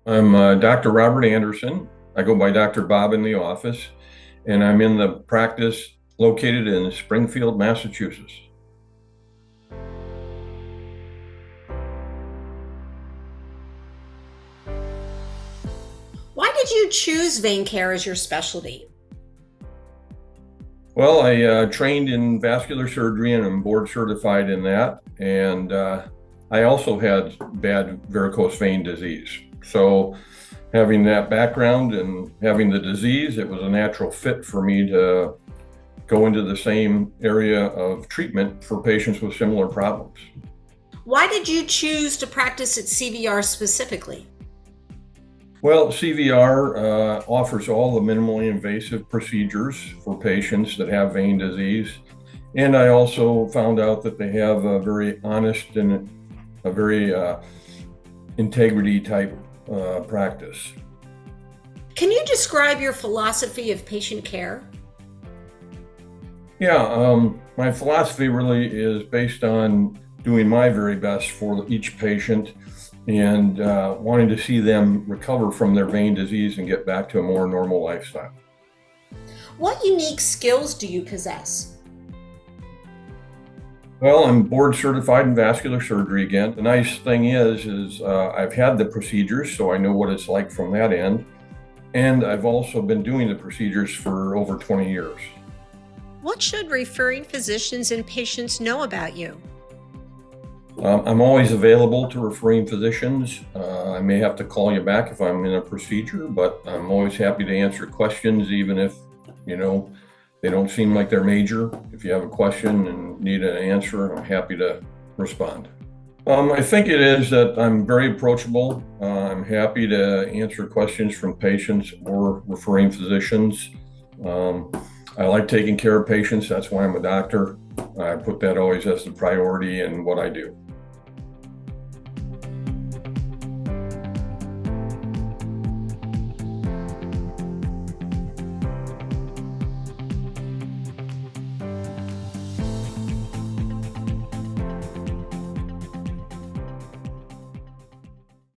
I'm Dr. Robert Anderson. I go by Dr. Bob in the office, and I'm in the practice located in Springfield, Massachusetts. Why did you choose vein care as your specialty? Well, I trained in vascular surgery and I'm board certified in that. And I also had bad varicose vein disease. So, having that background and having the disease, it was a natural fit for me to go into the same area of treatment for patients with similar problems. Why did you choose to practice at CVR specifically? Well, CVR offers all the minimally invasive procedures for patients that have vein disease. And I also found out that they have a very honest and a very integrity type practice. Can you describe your philosophy of patient care? Yeah, my philosophy really is based on doing my very best for each patient and wanting to see them recover from their vein disease and get back to a more normal lifestyle. What unique skills do you possess? Well, I'm board certified in vascular surgery again. The nice thing is I've had the procedures, so I know what it's like from that end. And I've also been doing the procedures for over 20 years. What should referring physicians and patients know about you? I'm always available to referring physicians. I may have to call you back if I'm in a procedure, but I'm always happy to answer questions, even if, they don't seem like they're major. If you have a question and need an answer, I'm happy to respond. I think it is that I'm very approachable. I'm happy to answer questions from patients or referring physicians. I like taking care of patients. That's why I'm a doctor. I put that always as the priority in what I do.